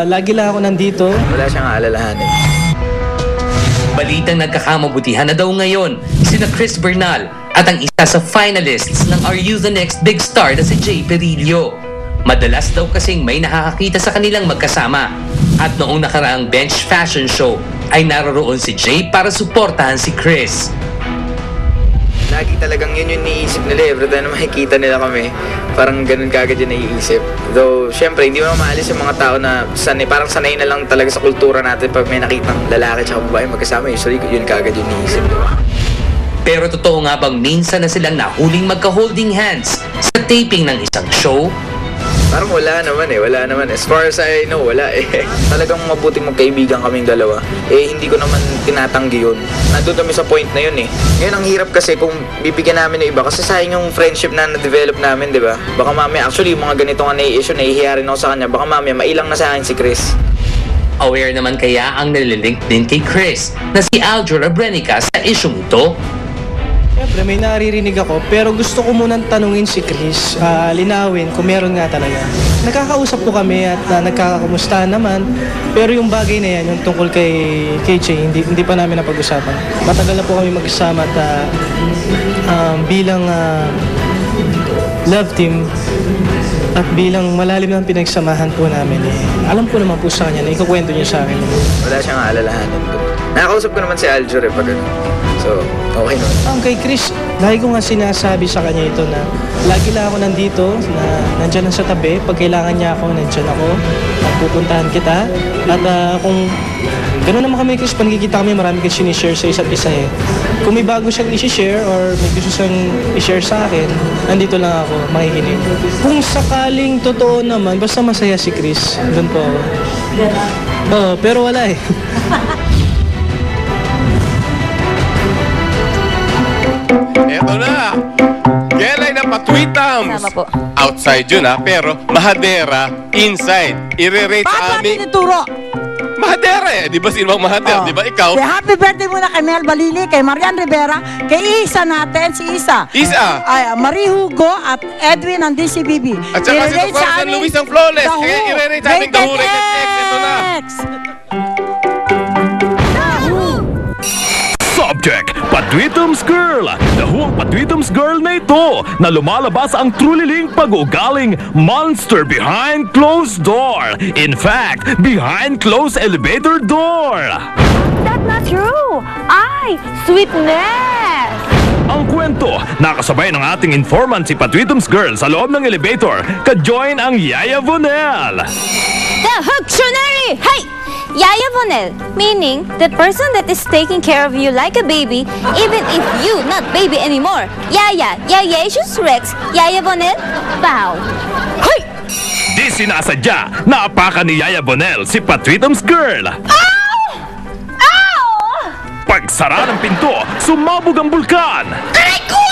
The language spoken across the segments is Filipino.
lagi lang ako nandito. Wala siyang aalalahanin. Balitang nagkakamabutihan na daw ngayon sina Chris Bernal at ang isa sa finalists ng Are You the Next Big Star na si Jay Perillo. Madalas daw kasing may nakakakita sa kanilang magkasama. At noong nakaraang bench fashion show ay naroroon si Jay para suportahan si Chris. Lagi talagang yun yung niisip nila every time na makikita nila kami. Parang ganun kagad yung naiisip. Though, syempre, hindi mo maalis yung mga tao na parang sanay na lang talaga sa kultura natin pag may nakitang lalaki at babae magkasama. Usually, yun kagad yung niisip. Pero totoo nga bang minsan na silang nahuling magka-holding hands sa taping ng isang show? Parang wala naman. As far as I know, wala eh. Talagang mabuting magkaibigan kaming dalawa. Hindi ko naman tinatanggi yun. Nandun kami sa point na yun eh. Ngayon ang hirap kasi kung bibigyan namin ng iba kasi sayang yung friendship na na-develop namin, di ba? Baka mamaya, actually yung mga ganito nga na-issue, nahihiya rin ako sa kanya. Baka mamaya, mailang na sa akin si Chris. Aware naman kaya ang nalilink din kay Chris na si Aljur Abrenica sa isyong ito? Siyempre, may naririnig ako, pero gusto ko munang tanungin si Chris, linawin kung meron nga talaga. Nakakausap po kami at nagkakamustahan naman, pero yung bagay na yan, yung tungkol kay Jay, hindi pa namin napag-usapan. Matagal na po kami mag-isama at bilang love team at bilang malalim ng pinagsamahan po namin, alam ko naman po sa kanya na ikukwento niya sa akin. Wala siyang aalalahanin doon. Nakakausap ko naman si Aljur pag ano. So, okay naman. Ang kay Chris, lagi ko nga sinasabi sa kanya ito na lagi lang ako nandito, na nandyan lang sa tabi. Pag kailangan niya ako, nandyan ako. At pupuntahan kita. At kung gano'n naman kami, Chris, panagkikita kami, marami kayo sinishare sa isa't isa eh. Kung may bago siyang isi-share or may gusto siyang i-share sa akin, nandito lang ako, makikinig. Kung sakaling totoo naman, basta masaya si Chris, doon po ako. Oo, pero wala eh. Eto na! Gelay na patwitams! Tama po. Outside yun ha, pero mahadera inside. I-rate sa Paano aming... natin ituro? Mahadera eh! Di ba sino bang mahadera? Di ba ikaw? Happy birthday muna kay Mel Balili, kay Marian Rivera, kay Isa natin, si Isa. Isa! Ay, Marie Hugo at Edwin ng DCBB. At saka si Dr. San Luis ang flawless. Kaya i-rate sa aming The Who Rated X. Ito na! Subject, Patwitums Girl. The Who ang Patwitums Girl na ito na lumalabas ang truliling pag-ugaling monster behind closed door. In fact, behind closed elevator door. That's not true. Sweetness. Ang kwento, nakasabay ng ating informant si Patwitums Girl sa loob ng elevator. Ka-join ang Yaya Vonel. The Hooktionary. Hey! Yaya Vonel, meaning the person that is taking care of you like a baby, even if you not baby anymore. Yaya, Yayacious Rex, Yaya Vonel, bow. Hoy! Di sinasadya, naapakan ni Yaya Vonel si Patwitums Girl. Ow! Ow! Pagsara ng pinto, sumabog ang bulkan. Aray ko!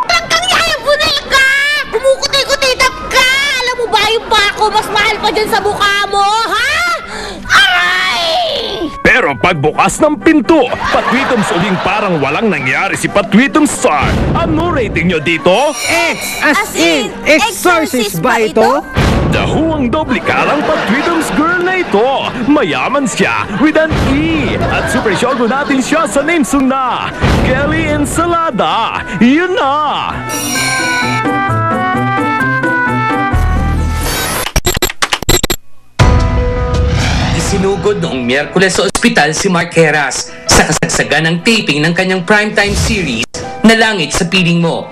Talagang Yaya Vonel ka! Kumukuti-kutitap ka! Alam mo ba yung pako mas mahal pa dyan sa mukha mo, ha? Pero pagbukas ng pinto, Patwitums uling parang walang nangyari si Patwitums Star. Ano rating nyo dito? X as in exorcist ba ito? The Who ang doble karang Patwitums Girl na ito. Mayaman siya with an E. At super syogo natin siya sa namesong na Kelly Ensalada. Yun na! Sinugod noong Miyerkules sa ospital si Mark Heras sa kasagsagan ng taping ng kanyang primetime series na Langit sa Piling Mo.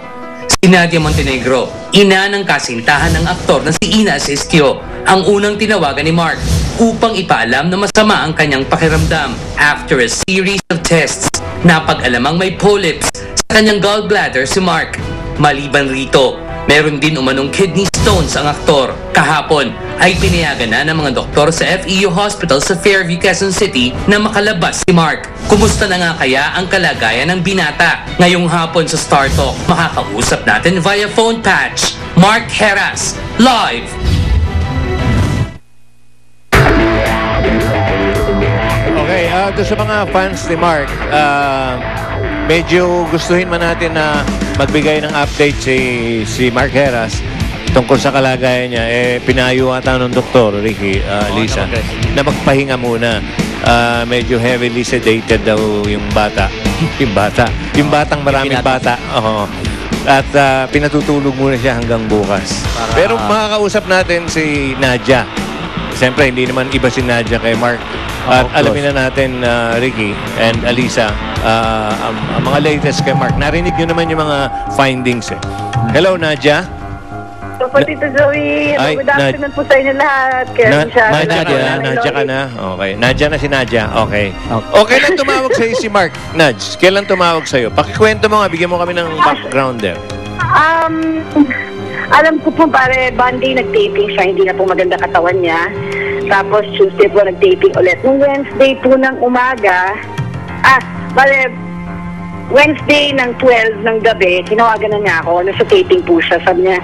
Si Nadia Montenegro, ina ng kasintahan ng aktor na si Ina Asistio, ang unang tinawagan ni Mark upang ipaalam na masama ang kanyang pakiramdam after a series of tests. Napag-alamang may polyps sa kanyang gallbladder si Mark. Maliban rito, meron din umanong kidney stones ang aktor. Kahapon ay pinayagan na ng mga doktor sa FEU Hospital sa Fairview, Quezon City na makalabas si Mark. Kumusta na nga kaya ang kalagayan ng binata? Ngayong hapon sa Star Talk, makakausap natin via phone patch. Mark Heras, live! Okay, doon sa mga fans ni Mark, medyo gustuhin man natin na magbigay ng update si Mark Heras. tungkol sa kalagayan niya, pinayo ata ng doktor, Ricky, Lisa, na magpahinga muna. Medyo heavily sedated daw yung bata. Yung batang maraming bata. Oo. At pinatutulog muna siya hanggang bukas. Pero makakausap natin si Nadia. Siyempre, hindi naman iba si Nadia kay Mark. At alamin na natin, Ricky and Alisa, ang mga latest kay Mark. Narinig nyo naman yung mga findings. Hello, Nadia. So, Tito Joey, good afternoon po sa inyo lahat. Nadia ka na? Okay. Nadia na si Nadia. Okay. Okay lang tumawag sa'yo si Mark. Nudge, kailan tumawag sa'yo? Pakikwento mo nga, bigyan mo kami ng background there. Alam ko po, pare, Monday nag-taping siya, hindi na po maganda katawan niya. Tapos Tuesday po nag-taping ulit. Nung Wednesday po ng umaga, Wednesday ng 12 ng gabi, tinawagan na niya ako, nasa taping po siya. Sabi niya,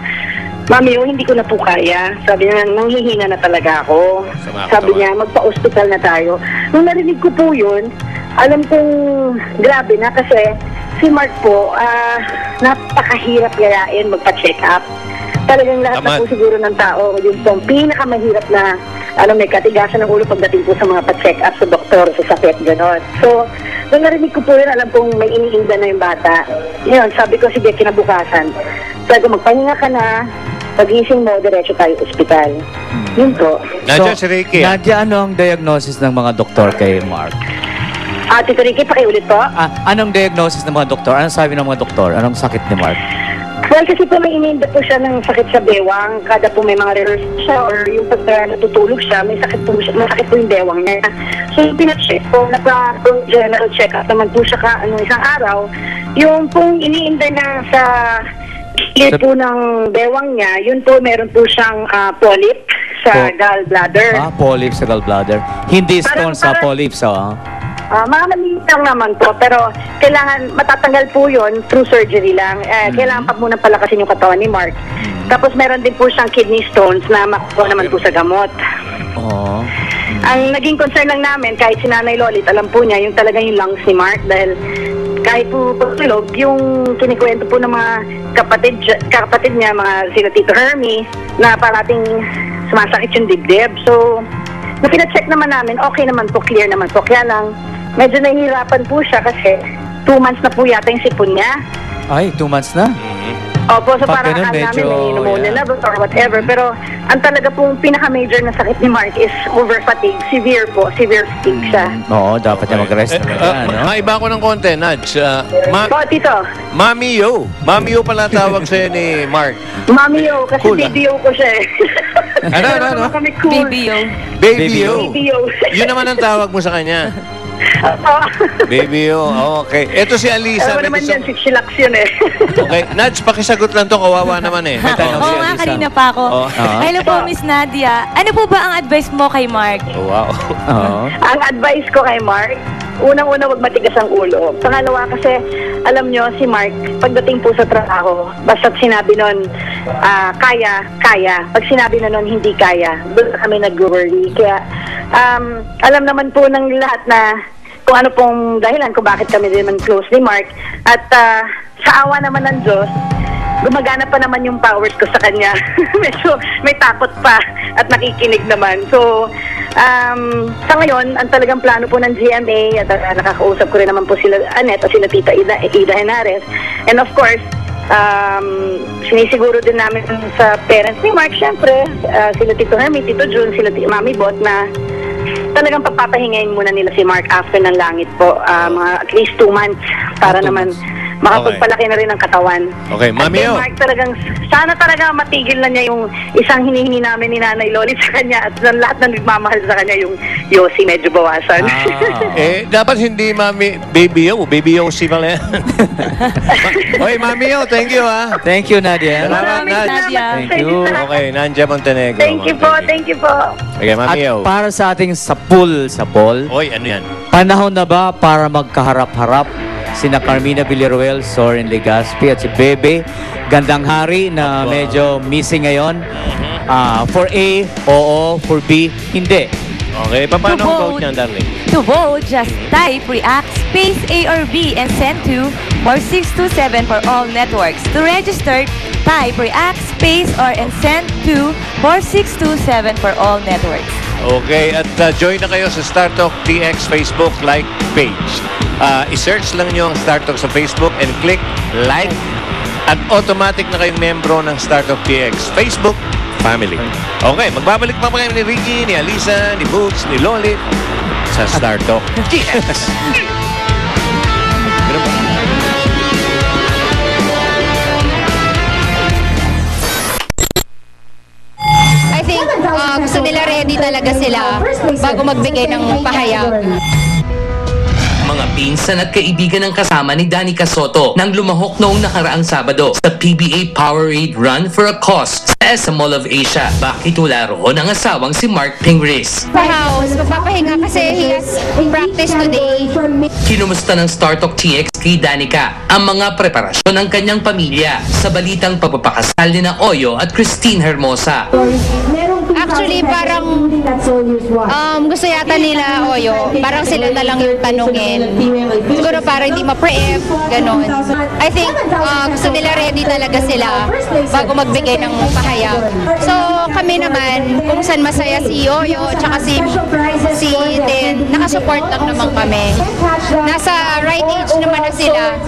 Mami, hindi ko na po kaya. Sabi niya, nanghihina na talaga ako. Sabi niya, magpa-hospital na tayo. Nung narinig ko po yun, alam kong grabe na kasi si Mark po, napakahirap gayain magpa-check up. Talagang lahat na po siguro ng tao, yung po, pinakamahirap na may katigasan ng ulo pagdating po sa mga pa-check up sa doktor, sa sakit, gano'n. So, nung narinig ko po yun, alam kong may iniinda na yung bata. Yun, sabi ko, sige, kinabukasan. Sabi ko, magpahinga ka na, pag-ising mo, diretso tayo ospital. Yun po. Nadia, si Ricky. Nadia, ano ang diagnosis ng mga doktor kay Mark? Tito Ricky, pakiulit po. Anong diagnosis ng mga doktor? Anong sabi ng mga doktor? Anong sakit ni Mark? Well, kasi po may iniinda po siya ng sakit sa bewang. Kada po may mga rehearsal siya or yung pagka natutulog siya, may sakit po yung bewang niya. So, yung pinacheck po, general check-up naman po siya isang araw. Yung pong iniinda na sa gilid po ng bewang niya, yun po, meron po siyang polyp sa gallbladder. Polyp sa gallbladder. Hindi stone sa polyps, mga maliit lang naman po, pero kailangan matatanggal po yun through surgery lang. Kailangan pa muna palakasin yung katawan ni Mark. Tapos meron din po siyang kidney stones na makuha naman po sa gamot. Ang naging concern lang namin, kahit si Nanay Lolit, alam po niya yung talaga yung lungs ni Mark dahil kahit po pagtulog, yung kinikwento po ng mga kapatid niya, mga sila Tito Hermie, na parating sumasakit yung dibdib. So, na pina-check naman namin, okay naman po, clear naman po. Kaya lang, medyo nahihirapan po siya kasi 2 months na po yata yung sipon niya. Ay, 2 months na? Opo, so parang namin may pneumonia level or whatever. Pero ang talaga pong pinaka-major na sakit ni Mark is over-fatigue. Severe fatigue siya. Oo, dapat niya mag-rest. Maiba ko ng konti, Nudge. Tito. Mami Yo. Mami Yo pala tawag sa'yo ni Mark. Mami Yo, kasi cool, Baby Yo ko siya. Ano? Cool. Baby Yo. Baby Yo. Yun naman ang tawag mo sa kanya. Baby Yo, okay. Ito si Alisa. Ano naman yan, siksilax yun eh. Okay, Nudge, pakisagot lang to, kawawa naman eh. May tanong si Alisa. Kanina pa ako. Hello po, Miss Nadia. Ano po ba ang advice mo kay Mark? Wow. Ang advice ko kay Mark, unang-una, wag matigas ang ulo. Pangalawa, kasi alam nyo, si Mark, pagdating po sa trabaho, basta't sinabi nun, kaya. Pag sinabi na nun, hindi kaya. Doon kami nag-worry. Kaya, alam naman po ng lahat na kung ano pong dahilan kung bakit kami din naman close ni Mark. At sa awa naman ng Diyos, gumagana pa naman yung powers ko sa kanya. Medyo may takot pa at nakikinig naman. So, sa ngayon, ang talagang plano po ng GMA, at nakakausap ko rin naman po sila Annette at sila Tita Ida Henares. And of course, sinisiguro din namin sa parents ni Mark, syempre, sila Tito Hermie, Tito June, sila Mami Bot, na talagang papapahingayin muna nila si Mark after ng langit po. Mga at least 2 months para naman makapagpalaki na rin ang katawan. Okay, Mami Yo. Mark talagang, sana talaga matigil na niya yung isang hinihingi namin ni Nanay Lolit sa kanya at lahat na nagmamahal sa kanya yung Yossi medyo bawasan. Dapat hindi Baby Yo si pala yan. Okay, Mami Yo, thank you Thank you, Nadia. Salamat, Nadia. Thank you. Okay, Nadia Montenegro. Thank you po. Okay, Mami Yo. At para sa ating sapul, Oy, ano yan? panahon na ba para magkaharap-harap sina Carmina Villaruel, Soren Legaspi at si Bebe Gandang Hari na medyo missing ngayon? For A, oo. For B, hindi. Okay, paano ang vote niyan, darling? To vote, just type react space A or B and send to 4627 for all networks. To register, Type react space or and send to 4627 for all networks. Okay, at join na kayo sa StarTalk TX Facebook like page. I-search lang nyo ang StarTalk sa Facebook and click like at automatic na kayong membro ng StarTalk TX Facebook family. Okay, magbabalik pa kayo ni Ricky, ni Alisa, ni Boots, ni Lolit sa StarTalk TX. I think gusto nila ready talaga sila bago magbigay ng pahayag. Mga pinsan at kaibigan ng kasama ni Danica Soto nang lumahok noong nakaraang Sabado sa PBA Powerade Run for a Cause sa SM Mall of Asia. Bakit wala roon ang asawang si Mark Pingris? Sa house, magpapahinga kasi he has practice today. Kinumusta ng StarTalk TX kay Danica ang mga preparasyon ng kanyang pamilya sa balitang pagpapakasal ni na Oyo at Christine Hermosa. Actually, parang gusto yata nila Oyo, parang sila na lang yung tanungin. Siguro para hindi ma-preempt, ganon. I think gusto nila ready talaga sila bago magbigay ng pahayag. So kami naman, kung saan masaya si Oyo tsaka si Tin, nakasupport lang naman kami. Nasa right age naman na sila.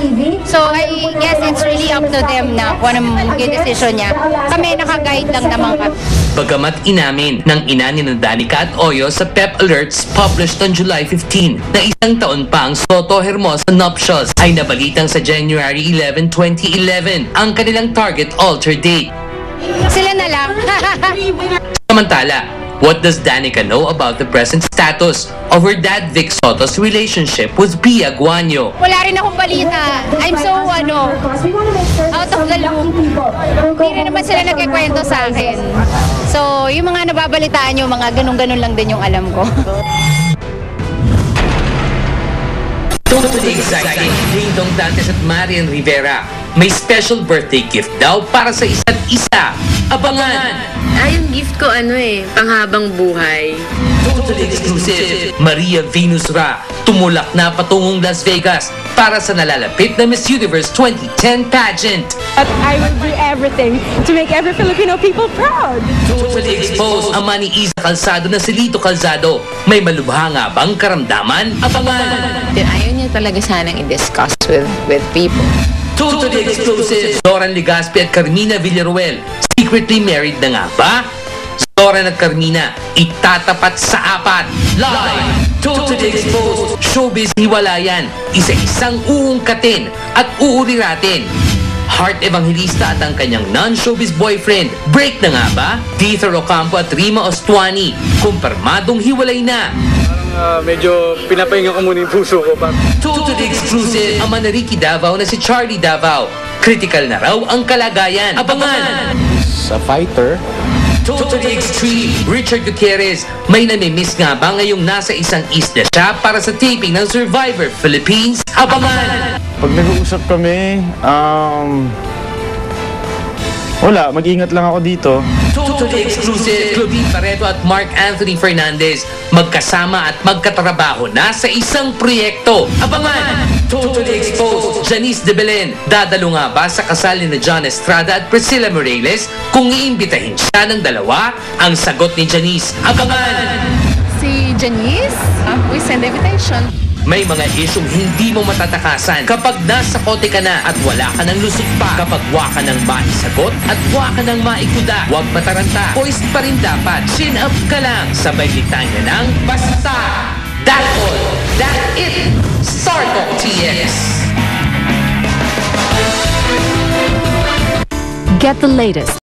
So I guess it's really up to them na kung anong maging decision niya. Kami naka-guide lang naman kami. Bagamat inamin ng ina ni Danica at Oyo sa PEP Alerts published on July 15 na isang taon pa ang Soto Hermosa nuptials, ay nabalitang sa January 11, 2011 ang kanilang target altar date. Sila na lang. Samantala, what does Danica know about the present status of her dad Vic Soto's relationship with Pia Guanyo? Wala rin akong balita. I'm so out of the loop. Hindi rin naman sila nagkikwento sa akin. So, yung mga nababalitaan nyo, mga ganun-ganun lang din yung alam ko. Totally exciting, Ding-Dong Dantes at Marian Rivera. May special birthday gift daw para sa isa't isa. Abangan! Yung gift ko panghabang buhay. Totally exclusive. Maria Venus Ra, tumulak na patungong Las Vegas para sa nalalapit na Miss Universe 2010 pageant. But I will do everything to make every Filipino people proud. Totally exposed, ama ni Isa Calzado na si Lito Calzado. May malubha nga bang karamdaman? Abangan! Ayaw niya talaga sanang i-discuss with people. Totally exclusive. Zoran Legaspi at Carmina Villaruel, secretly married na nga ba? Zoran at Carmina, itatapat sa apat. Live! Totally exposed. Showbiz hiwalayan. Isa-isang uungkatin at uuriratin. Heart Evangelista at ang kanyang non-showbiz boyfriend. Break na nga ba? Dieter Ocampo at Rima Ostuani, kumpirmadong hiwalay na. Medyo pinapahinga ko muna yung puso ko. Totally exclusive. Ama na Ricky Davao na si Charlie Davao. Critical na raw ang kalagayan. Abangan! Sa fighter, Totally extreme. Richard Gutierrez, may namimiss nga ba ngayong nasa isang isla siya para sa taping ng Survivor Philippines? Abangan! pag nag-uusap kami, wala, mag-ingat lang ako dito. Totally exclusive. Claudine Barreto at Mark Anthony Fernandez magkasama at magkatrabaho na sa isang proyekto. Abangan! Totally exposed. Janice de Belen, dadalo nga ba sa kasal ni John Estrada at Priscilla Morales kung iimbitahin siya ng dalawa? Ang sagot ni Janice. Abangan! Si Janice, we send invitation. May mga isyong hindi mo matatakasan kapag nasa kote ka na at wala ka ng lusot pa. Kapag wa ka ng maisagot at wa ka ng maikuda, huwag mataranta. Poised pa rin dapat. Chin up ka lang. Sabay litanya ng basta. That all. That it. StarTalk TX. Get the latest